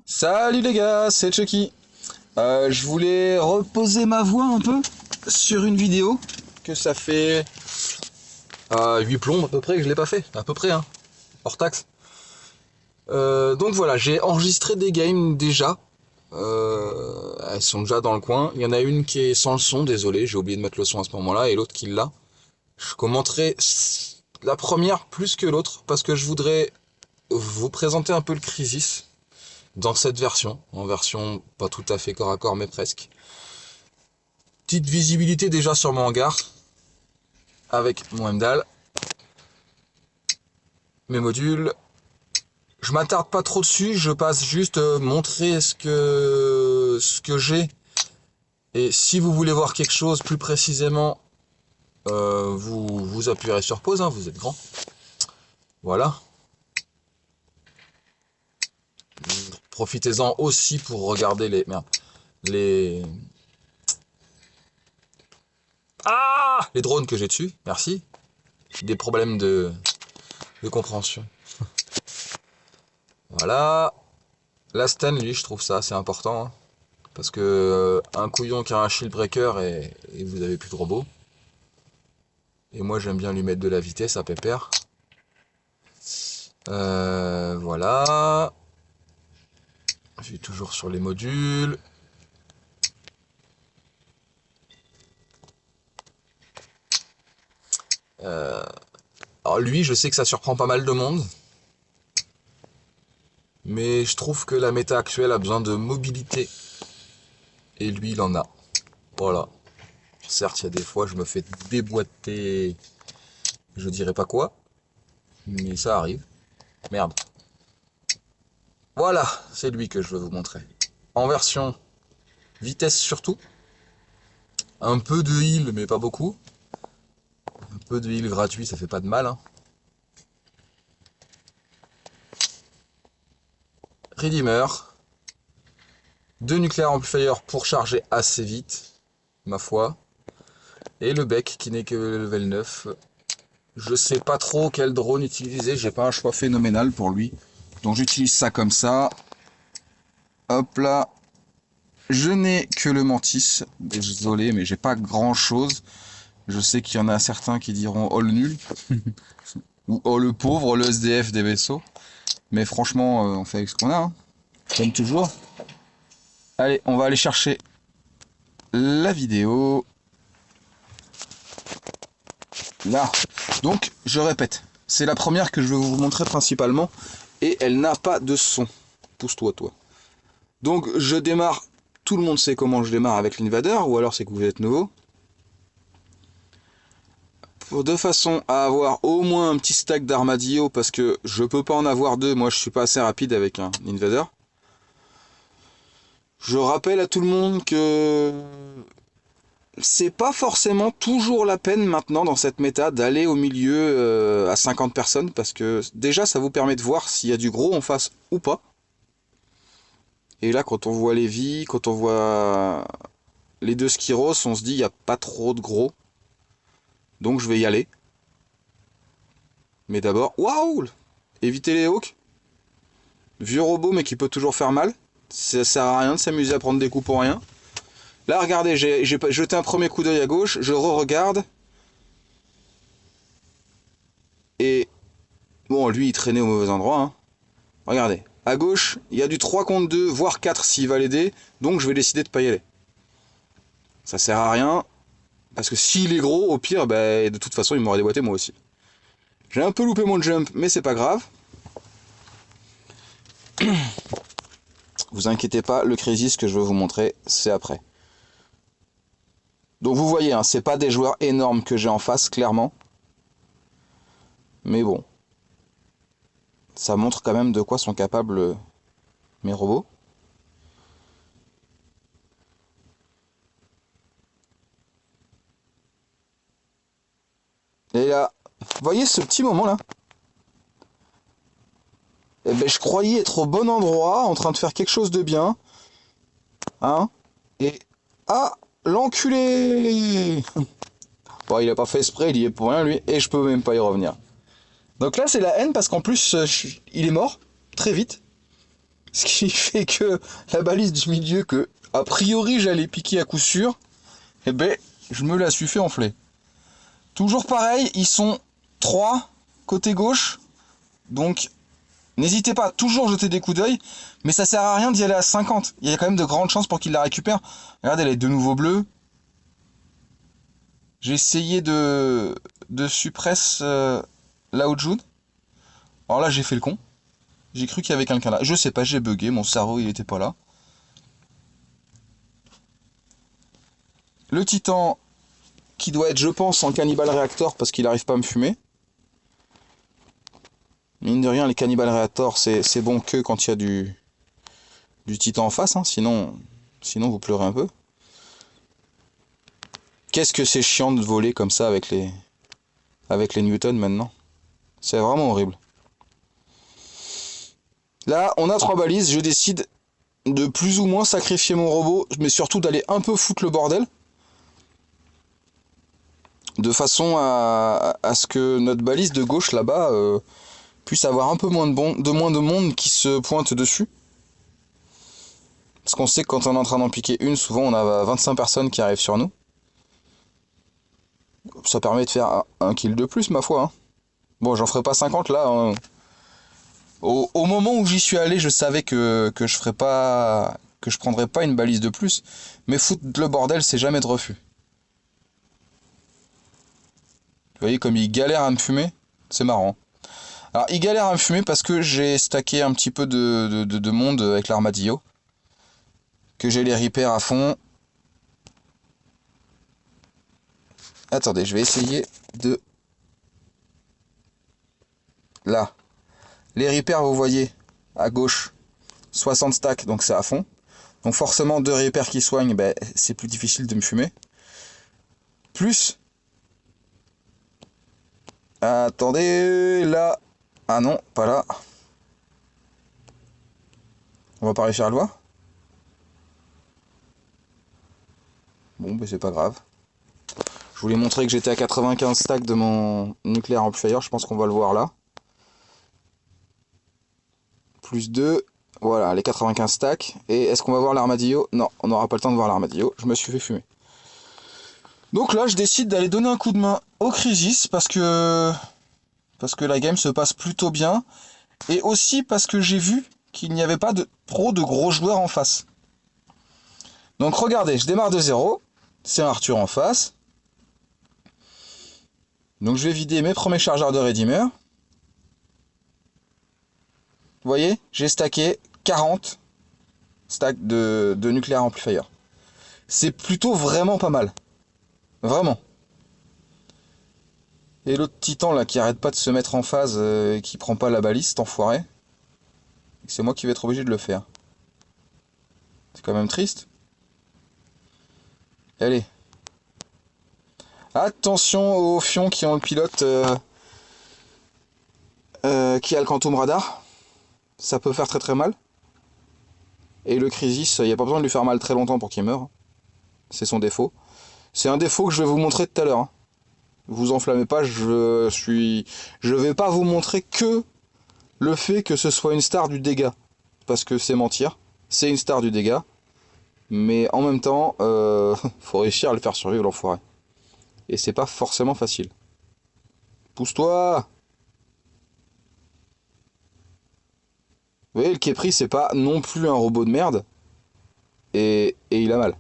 Salut les gars, c'est Chucky. Je voulais reposer ma voix un peu sur une vidéo que ça fait 8 plombs à peu près que je l'ai pas fait, à peu près hein, hors taxe. Donc voilà, j'ai enregistré des games déjà. Elles sont déjà dans le coin. Il y en a une qui est sans le son, désolé, j'ai oublié de mettre le son à ce moment-là, et l'autre qui l'a. Je commenterai la première plus que l'autre parce que je voudrais vous présenter un peu le Crysis dans cette version, en version pas tout à fait corps à corps mais presque. Petite visibilité déjà sur mon hangar avec mon Heimdall, mes modules. Je m'attarde pas trop dessus, je passe juste montrer ce que j'ai. Et si vous voulez voir quelque chose plus précisément, vous appuierez sur pause, hein, vous êtes grand. Voilà. Profitez-en aussi pour regarder les les drones que j'ai dessus. Merci. Des problèmes de compréhension. Voilà. La Sten, lui, je trouve ça assez important. Hein, parce que un couillon qui a un shield breaker et vous avez plus de robots. Et moi, j'aime bien lui mettre de la vitesse à pépère. Voilà. Je suis toujours sur les modules. Alors lui, je sais que ça surprend pas mal de monde. Mais je trouve que la méta actuelle a besoin de mobilité. Et lui, il en a. Voilà. Certes, il y a des fois, je me fais déboîter. Je dirais pas quoi. Mais ça arrive. Merde. Voilà, c'est lui que je veux vous montrer. En version vitesse surtout. Un peu de heal, mais pas beaucoup. Un peu de heal gratuit, ça fait pas de mal. Hein. Redeemer. 2 nucléaires amplifiers pour charger assez vite, ma foi. Et le bec qui n'est que level 9. Je sais pas trop quel drone utiliser, j'ai pas un choix phénoménal pour lui. Donc j'utilise ça comme ça. Hop là. Je n'ai que le Mantis. Désolé, mais j'ai pas grand chose. Je sais qu'il y en a certains qui diront oh le nul. Ou oh le pauvre, le SDF des vaisseaux. Mais franchement, on fait avec ce qu'on a. Hein. Comme toujours. Allez, on va aller chercher la vidéo. Là. Donc, je répète. C'est la première que je vais vous montrer principalement. Et elle n'a pas de son. Pousse-toi, toi. Donc, je démarre. Tout le monde sait comment je démarre avec l'Invader. Ou alors c'est que vous êtes nouveau. De façon à avoir au moins un petit stack d'armadillo. Parce que je peux pas en avoir deux. Moi, je suis pas assez rapide avec un Invader. Je rappelle à tout le monde que c'est pas forcément toujours la peine maintenant dans cette méta d'aller au milieu à 50 personnes parce que déjà ça vous permet de voir s'il y a du gros en face ou pas. Et là quand on voit les vies, quand on voit les deux Skiros, on se dit il n'y a pas trop de gros. Donc je vais y aller. Mais d'abord, waouh! Éviter les hawks. Vieux robot mais qui peut toujours faire mal. Ça sert à rien de s'amuser à prendre des coups pour rien. Là, regardez, j'ai jeté un premier coup d'œil à gauche, je re-regarde. Et bon, lui, il traînait au mauvais endroit. Hein. Regardez, à gauche, il y a du 3 contre 2, voire 4 s'il va l'aider. Donc, je vais décider de pas y aller. Ça sert à rien. Parce que s'il est gros, au pire, bah, de toute façon, il m'aurait déboîté moi aussi. J'ai un peu loupé mon jump, mais c'est pas grave. Vous inquiétez pas, le Crysis que je vais vous montrer, c'est après. Donc vous voyez, hein, c'est pas des joueurs énormes que j'ai en face, clairement. Mais bon. Ça montre quand même de quoi sont capables mes robots. Et là, vous voyez ce petit moment là? Eh ben, je croyais être au bon endroit, en train de faire quelque chose de bien. Hein? Et... Ah! L'enculé! Bon, il a pas fait exprès, il y est pour rien lui, et je peux même pas y revenir. Donc là, c'est la haine parce qu'en plus, il est mort, très vite. Ce qui fait que la balise du milieu que, a priori, j'allais piquer à coup sûr, eh ben, je me la suis fait enfler. Toujours pareil, ils sont 3 côté gauche, donc n'hésitez pas à toujours jeter des coups d'œil, mais ça sert à rien d'y aller à 50. Il y a quand même de grandes chances pour qu'il la récupère. Regardez les deux nouveaux bleus. J'ai essayé de suppress Laojoun. Alors là j'ai fait le con. J'ai cru qu'il y avait quelqu'un là. Je sais pas, j'ai bugué, mon cerveau il était pas là. Le titan qui doit être je pense en cannibal reactor parce qu'il n'arrive pas à me fumer. Mine de rien les cannibal reactor c'est bon que quand il y a du titan en face, hein. Sinon vous pleurez un peu. Qu'est-ce que c'est chiant de voler comme ça avec les Newton maintenant. C'est vraiment horrible. Là, on a 3 balises, je décide de plus ou moins sacrifier mon robot, mais surtout d'aller un peu foutre le bordel. De façon à ce que notre balise de gauche là-bas puisse avoir un peu moins de monde qui se pointe dessus. Parce qu'on sait que quand on est en train d'en piquer une, souvent on a 25 personnes qui arrivent sur nous. Ça permet de faire un kill de plus, ma foi. Hein. Bon, j'en ferai pas 50 là. Hein. Au moment où j'y suis allé, je savais que je ferais pas, que je prendrais pas une balise de plus. Mais foutre le bordel, c'est jamais de refus. Vous voyez comme il galère à me fumer, c'est marrant. Alors il galère à me fumer parce que j'ai stacké un petit peu de monde avec l'armadillo. Que j'ai les repairs à fond. Attendez, je vais essayer de... Là. Les repairs, vous voyez, à gauche, 60 stacks, donc c'est à fond. Donc forcément, 2 repairs qui soignent, ben, c'est plus difficile de me fumer. Plus... Attendez, là... Ah non, pas là. On va pas réussir à le voir. Bon, ben c'est pas grave. Je voulais montrer que j'étais à 95 stacks de mon nucléaire amplifier, je pense qu'on va le voir là. Plus 2, voilà, les 95 stacks. Et est-ce qu'on va voir l'armadillo? Non, on n'aura pas le temps de voir l'armadillo, je me suis fait fumer. Donc là, je décide d'aller donner un coup de main au Crisis parce que la game se passe plutôt bien. Et aussi parce que j'ai vu qu'il n'y avait pas de gros joueurs en face. Donc regardez, je démarre de 0. C'est un Arthur en face. Donc je vais vider mes premiers chargeurs de Redeemer. Vous voyez, j'ai stacké 40 stacks de nucléaire amplifier. C'est plutôt vraiment pas mal. Vraiment. Et l'autre titan là qui arrête pas de se mettre en phase, qui prend pas la balise, cet enfoiré. C'est moi qui vais être obligé de le faire. C'est quand même triste. Allez. Attention aux fions qui ont le pilote qui a le quantum radar. Ça peut faire très très mal. Et le Crisis, il n'y a pas besoin de lui faire mal très longtemps pour qu'il meure. C'est son défaut. C'est un défaut que je vais vous montrer tout à l'heure. Hein. Vous enflammez pas, je vais pas vous montrer que le fait que ce soit une star du dégât. Parce que c'est mentir. C'est une star du dégât. Mais en même temps, faut réussir à le faire survivre l'enfoiré. Et c'est pas forcément facile. Pousse-toi! Vous voyez, le Kepri, c'est pas non plus un robot de merde. Et il a mal.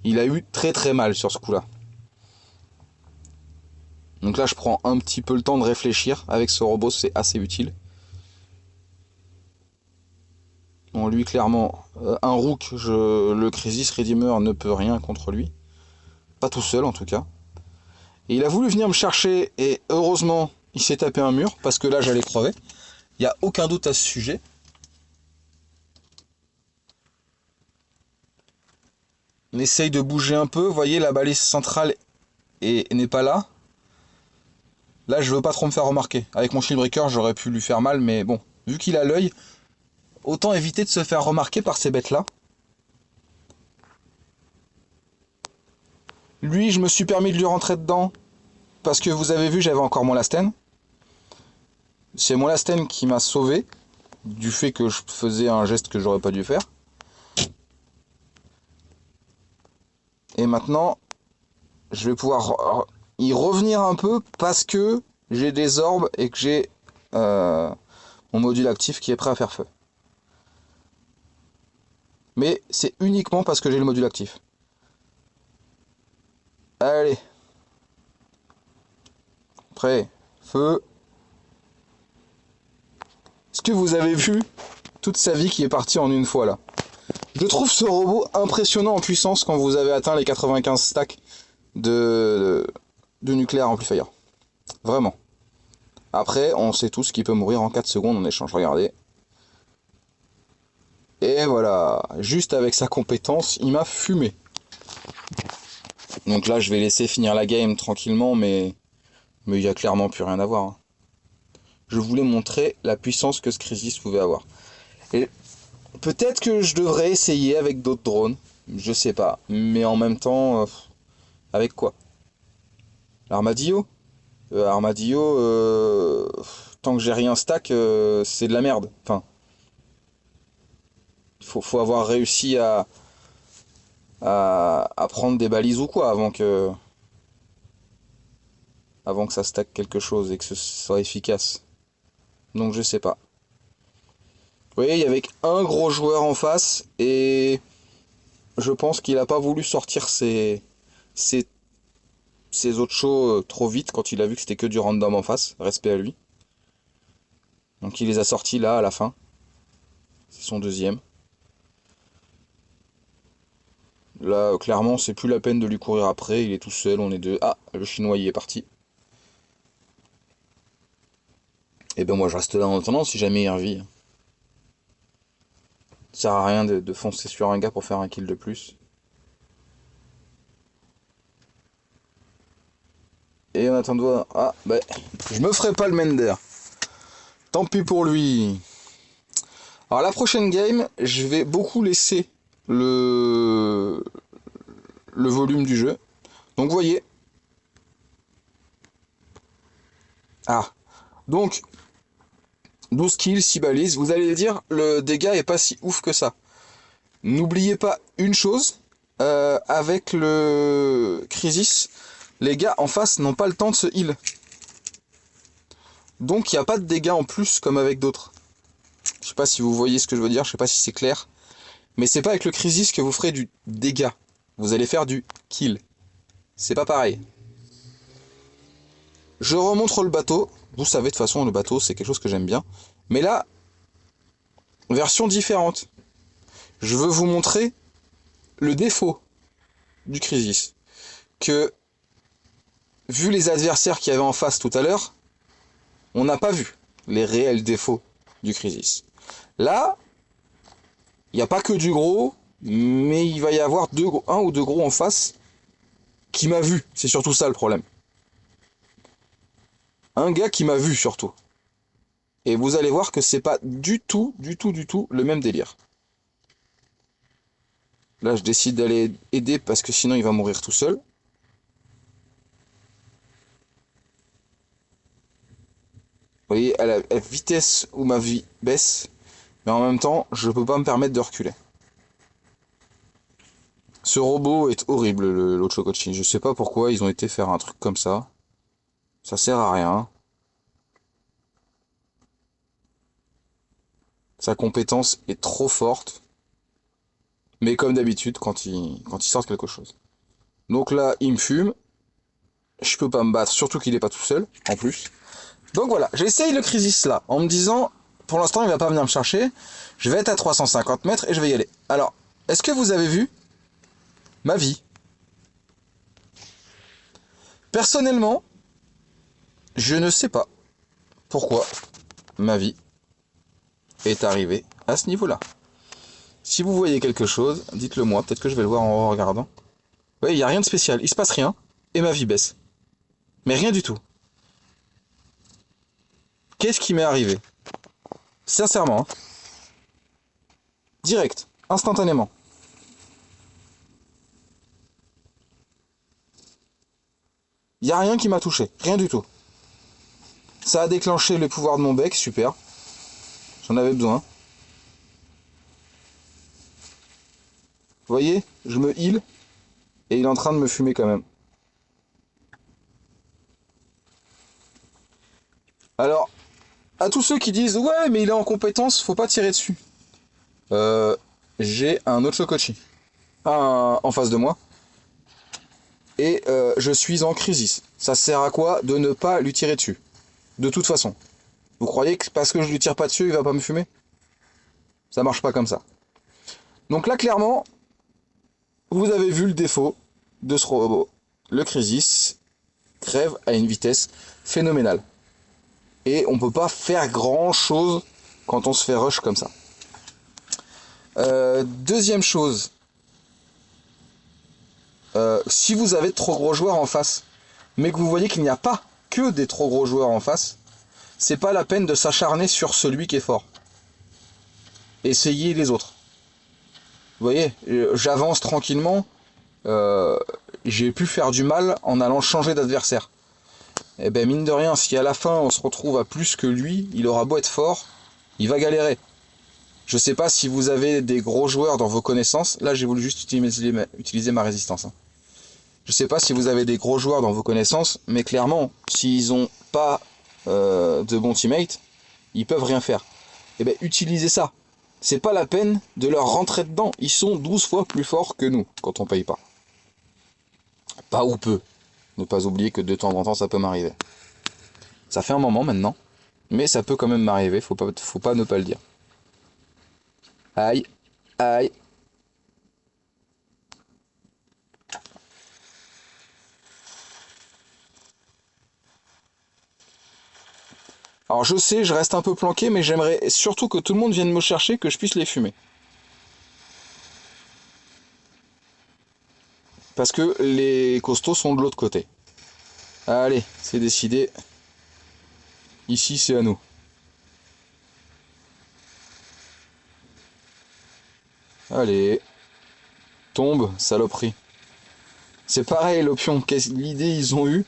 Il a eu très très mal sur ce coup-là. Donc là, je prends un petit peu le temps de réfléchir. Avec ce robot, c'est assez utile. Bon, lui, clairement, un Rook, le Crisis Redeemer ne peut rien contre lui. Pas tout seul, en tout cas. Et il a voulu venir me chercher, et heureusement, il s'est tapé un mur, parce que là, j'allais crever. Il n'y a aucun doute à ce sujet. On essaye de bouger un peu. Vous voyez, la balise centrale n'est pas là. Là, je veux pas trop me faire remarquer. Avec mon Shieldbreaker, j'aurais pu lui faire mal, mais bon, vu qu'il a l'œil, autant éviter de se faire remarquer par ces bêtes-là. Lui, je me suis permis de lui rentrer dedans, parce que vous avez vu, j'avais encore mon Lasten. c'est mon last time qui m'a sauvé du fait que je faisais un geste que j'aurais pas dû faire. Et maintenant, je vais pouvoir y revenir un peu parce que j'ai des orbes et que j'ai mon module actif qui est prêt à faire feu. Mais c'est uniquement parce que j'ai le module actif. Allez. Prêt. Feu. Est-ce que vous avez vu toute sa vie qui est partie en une fois là? Je trouve ce robot impressionnant en puissance quand vous avez atteint les 95 stacks de nucléaire amplifier. Vraiment. Après, on sait tous qu'il peut mourir en 4 secondes en échange. Regardez. Et voilà. Juste avec sa compétence, il m'a fumé. Donc là, je vais laisser finir la game tranquillement, mais il n'y a clairement plus rien à voir. Hein. Je voulais montrer la puissance que ce Crisis pouvait avoir. Et peut-être que je devrais essayer avec d'autres drones. Je sais pas. Mais en même temps, avec quoi? L'armadillo? Armadillo, tant que j'ai rien stack, c'est de la merde. Enfin, faut avoir réussi à prendre des balises ou quoi avant que ça stack quelque chose et que ce soit efficace. Donc je sais pas. Vous voyez, il y avait un gros joueur en face et je pense qu'il a pas voulu sortir ses autres shows trop vite quand il a vu que c'était que du random en face. Respect à lui. Donc il les a sortis là à la fin. C'est son deuxième. Là, clairement, c'est plus la peine de lui courir après. Il est tout seul, on est deux. Ah, le chinois y est parti. Et ben moi je reste là en attendant si jamais il revit. Ça sert à rien de foncer sur un gars pour faire un kill de plus. Et en attendant, ah bah je me ferai pas le Mender. Tant pis pour lui. Alors la prochaine game, je vais beaucoup laisser le volume du jeu. Donc vous voyez. Ah. Donc 12 kills, 6 balises. Vous allez dire, le dégât est pas si ouf que ça. N'oubliez pas une chose, avec le Crisis, les gars en face n'ont pas le temps de se heal. Donc il n'y a pas de dégâts en plus comme avec d'autres. Je sais pas si vous voyez ce que je veux dire, je sais pas si c'est clair. Mais c'est pas avec le Crisis que vous ferez du dégât. Vous allez faire du kill. C'est pas pareil. Je remontre le bateau. Vous savez de toute façon le bateau c'est quelque chose que j'aime bien. Mais là, version différente. Je veux vous montrer le défaut du Crisis. Que, vu les adversaires qu'il y avait en face tout à l'heure, on n'a pas vu les réels défauts du Crisis. Là, il n'y a pas que du gros, mais il va y avoir un ou deux gros en face qui m'a vu. C'est surtout ça le problème. Un gars qui m'a vu surtout. Et vous allez voir que c'est pas du tout le même délire. Là, je décide d'aller aider parce que sinon il va mourir tout seul. Vous voyez, à la vitesse où ma vie baisse, mais en même temps, je peux pas me permettre de reculer. Ce robot est horrible, l'autre Chocochi. Je sais pas pourquoi ils ont été faire un truc comme ça. Ça sert à rien. Sa compétence est trop forte. Mais comme d'habitude, quand il sort quelque chose. Donc là, il me fume. Je peux pas me battre, surtout qu'il est pas tout seul, en plus. Donc voilà, j'essaye le Crisis là, en me disant, pour l'instant, il va pas venir me chercher. Je vais être à 350 mètres et je vais y aller. Alors, est-ce que vous avez vu ma vie? Personnellement, je ne sais pas pourquoi ma vie est arrivée à ce niveau-là. Si vous voyez quelque chose, dites-le moi, peut-être que je vais le voir en regardant. Ouais, il n'y a rien de spécial, il se passe rien, et ma vie baisse. Mais rien du tout. Qu'est-ce qui m'est arrivé? Sincèrement, hein. Direct, instantanément. Il n'y a rien qui m'a touché, rien du tout. Ça a déclenché le pouvoir de mon bec, super. J'en avais besoin. Vous voyez, je me heal et il est en train de me fumer quand même. Alors, à tous ceux qui disent ouais mais il est en compétence, faut pas tirer dessus. J'ai un autre Chocochi en face de moi et je suis en crisis. Ça sert à quoi de ne pas lui tirer dessus? De toute façon. Vous croyez que parce que je lui tire pas dessus, il va pas me fumer? Ça marche pas comme ça. Donc là clairement, vous avez vu le défaut de ce robot. Le Crisis crève à une vitesse phénoménale. Et on peut pas faire grand chose quand on se fait rush comme ça. Deuxième chose, si vous avez de trop gros joueurs en face, mais que vous voyez qu'il n'y a pas que des trop gros joueurs en face, c'est pas la peine de s'acharner sur celui qui est fort. Essayez les autres. Vous voyez, j'avance tranquillement, j'ai pu faire du mal en allant changer d'adversaire. Et ben mine de rien, si à la fin on se retrouve à plus que lui, il aura beau être fort, il va galérer. Je sais pas si vous avez des gros joueurs dans vos connaissances, là j'ai voulu juste utiliser ma résistance. Je sais pas si vous avez des gros joueurs dans vos connaissances, mais clairement, s'ils ont pas de bons teammates, ils peuvent rien faire. Et ben utilisez ça. C'est pas la peine de leur rentrer dedans, ils sont 12 fois plus forts que nous quand on paye pas. Pas ou peu. Ne pas oublier que de temps en temps ça peut m'arriver. Ça fait un moment maintenant, mais ça peut quand même m'arriver, faut pas ne pas le dire. Aïe, aïe. Alors je sais, je reste un peu planqué, mais j'aimerais surtout que tout le monde vienne me chercher, que je puisse les fumer. Parce que les costauds sont de l'autre côté. Allez, c'est décidé. Ici, c'est à nous. Allez. Tombe, saloperie. C'est pareil, l'Opion. L'idée, ils ont eu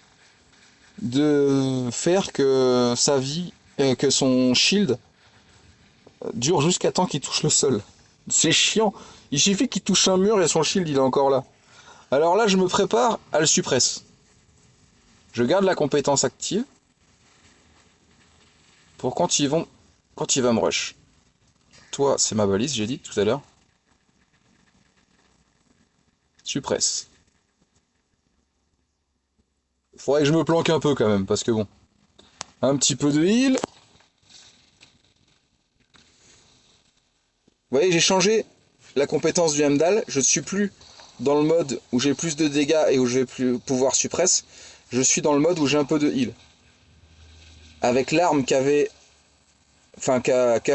de faire que sa vie, que son shield dure jusqu'à temps qu'il touche le sol. C'est chiant. Il suffit qu'il touche un mur et son shield, il est encore là. Alors là, je me prépare à le suppresse. Je garde la compétence active pour quand il va me rush. Toi, c'est ma balise, j'ai dit tout à l'heure. Suppresse. Faudrait que je me planque un peu quand même, parce que bon. Un petit peu de heal. Vous voyez, j'ai changé la compétence du Heimdall. Je ne suis plus dans le mode où j'ai plus de dégâts et où je vais plus pouvoir suppresse. Je suis dans le mode où j'ai un peu de heal. Avec l'arme qu'a le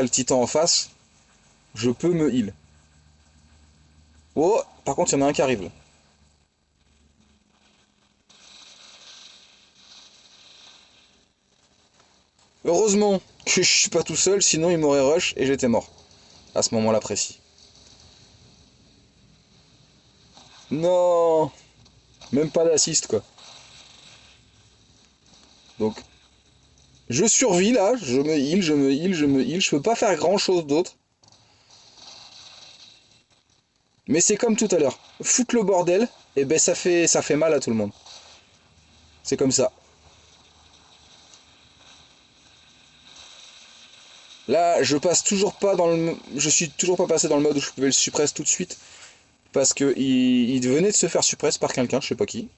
titan en face, je peux me heal. Oh, par contre, il y en a un qui arrive là. Heureusement que je suis pas tout seul, sinon il m'aurait rush et j'étais mort. À ce moment-là précis. Non, même pas d'assist quoi. Donc, je survis là, je me heal, je me heal, je me heal. Je peux pas faire grand chose d'autre. Mais c'est comme tout à l'heure. Foutre le bordel, et ben ça fait mal à tout le monde. C'est comme ça. Là, je suis toujours pas passé dans le mode où je pouvais le suppress tout de suite. Parce que il venait de se faire suppress par quelqu'un, je sais pas qui.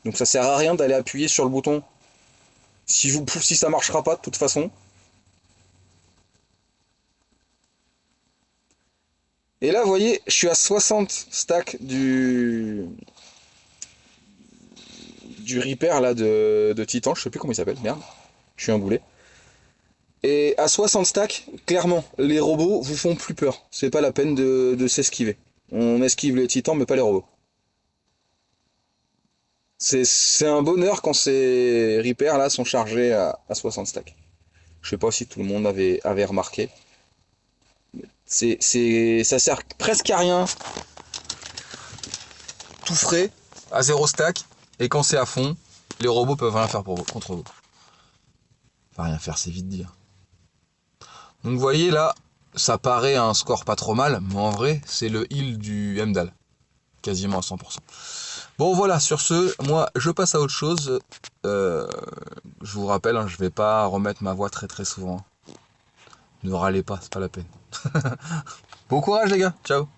Donc ça sert à rien d'aller appuyer sur le bouton si ça marchera pas de toute façon. Et là, vous voyez, je suis à 60 stacks du Reaper là de Titan, je sais plus comment il s'appelle, merde. Je suis un boulet. Et à 60 stacks, clairement, les robots vous font plus peur. C'est pas la peine de s'esquiver. On esquive les titans, mais pas les robots. C'est un bonheur quand ces Reapers là sont chargés à 60 stacks. Je sais pas si tout le monde avait remarqué. Ça sert presque à rien, tout frais, à 0 stack, et quand c'est à fond, les robots peuvent rien faire contre vous. va rien faire, c'est vite dit. Donc vous voyez là, ça paraît un score pas trop mal, mais en vrai, c'est le heal du Hemdall. Quasiment à 100%. Bon voilà, sur ce, moi je passe à autre chose. Je vous rappelle, hein, je vais pas remettre ma voix très très souvent. Ne râlez pas, c'est pas la peine. Bon courage les gars, ciao.